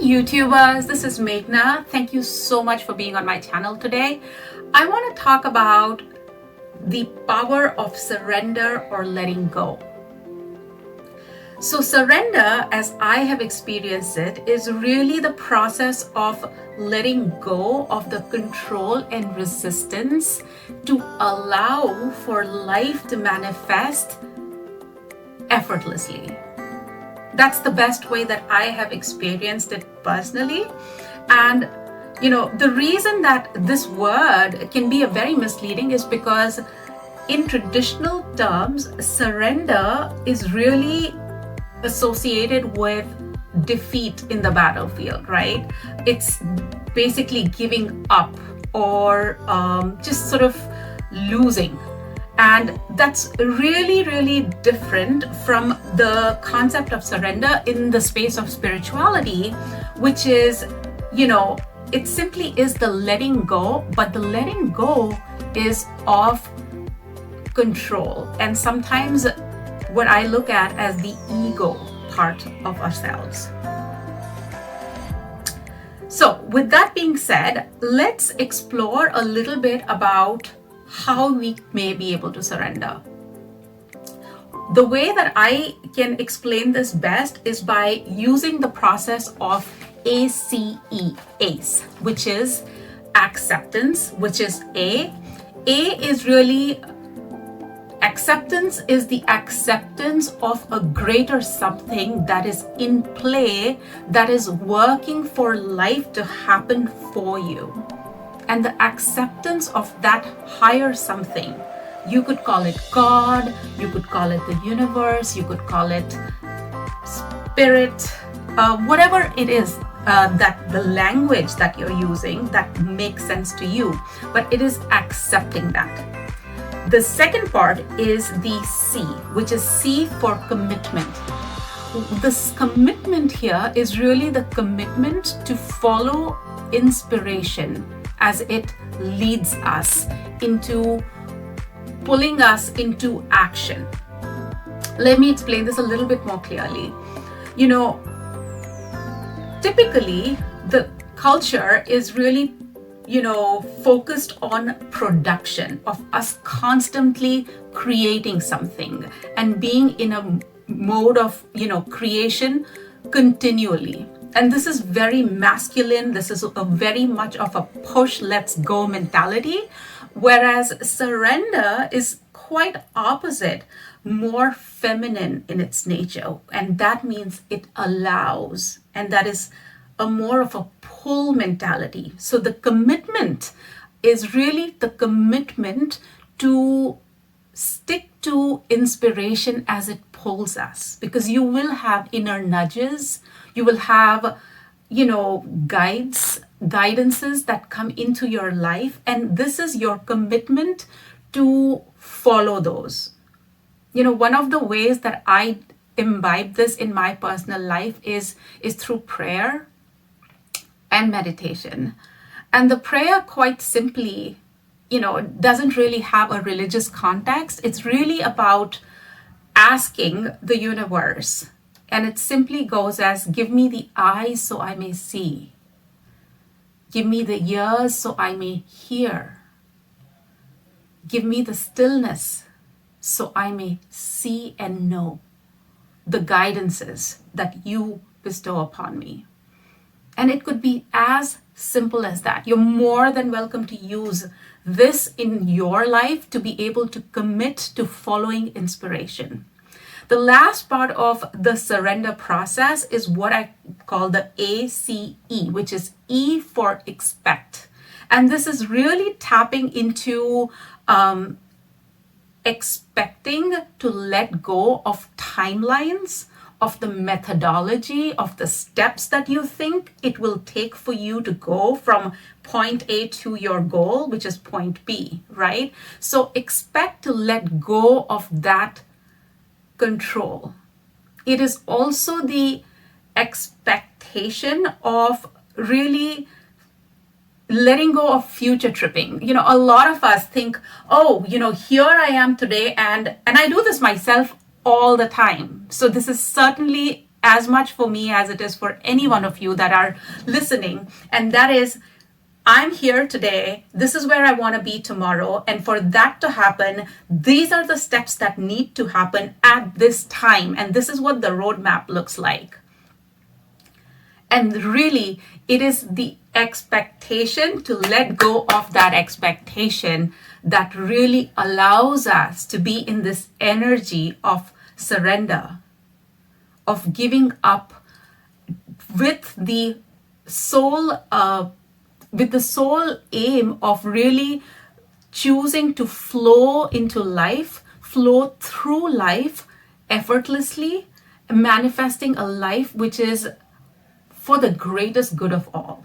YouTubers, this is Meghna. Thank you so much for being on my channel today. I want to talk about the power of surrender or letting go. So surrender, as I have experienced it, is really the process of letting go of the control and resistance to allow for life to manifest effortlessly. That's the best way that I have experienced it personally. And the reason that this word can be a very misleading is because in traditional terms, surrender is really associated with defeat in the battlefield, right? It's basically giving up or just sort of losing. And that's really, really different from the concept of surrender in the space of spirituality, which is, it simply is the letting go, but the letting go is of control. And sometimes what I look at as the ego part of ourselves. So with that being said, let's explore a little bit about how we may be able to surrender. The way that I can explain this best is by using the process of ACE, which is acceptance, which is A. A is really acceptance, is the acceptance of a greater something that is in play, that is working for life to happen for you. And the acceptance of that higher something, you could call it God, you could call it the universe, you could call it spirit, whatever it is, that the language that you're using that makes sense to you, but it is accepting that. The second part is the C, which is C for commitment. This commitment here is really the commitment to follow inspiration as it leads us into pulling us into action. Let me explain this a little bit more clearly. Typically the culture is really, focused on production, of us constantly creating something and being in a mode of, creation continually. And this is very masculine. This is a very much of a push, let's go mentality. Whereas surrender is quite opposite, more feminine in its nature. And that means it allows, and that is a more of a pull mentality. So the commitment is really the commitment to stick to inspiration as it pulls us, because you will have inner nudges, you will have, guidances that come into your life, and this is your commitment to follow those. One of the ways that I imbibe this in my personal life is through prayer and meditation. And the prayer, quite simply, doesn't really have a religious context. It's really about asking the universe. And it simply goes as, give me the eyes so I may see. Give me the ears so I may hear. Give me the stillness so I may see and know the guidances that you bestow upon me. And it could be as simple as that. You're more than welcome to use this in your life to be able to commit to following inspiration. The last part of the surrender process is what I call the ACE, which is E for expect. And this is really tapping into expecting to let go of timelines, of the methodology, of the steps that you think it will take for you to go from point A to your goal, which is point B, right? So expect to let go of that control. It is also the expectation of really letting go of future tripping. A lot of us think, here I am today, and I do this myself all the time. So this is certainly as much for me as it is for any one of you that are listening. And that is, I'm here today. This is where I want to be tomorrow. And for that to happen, these are the steps that need to happen at this time. And this is what the roadmap looks like. And really, it is the expectation to let go of that expectation that really allows us to be in this energy of surrender, of giving up with the sole aim of really choosing to flow into life, flow through life effortlessly, manifesting a life which is for the greatest good of all.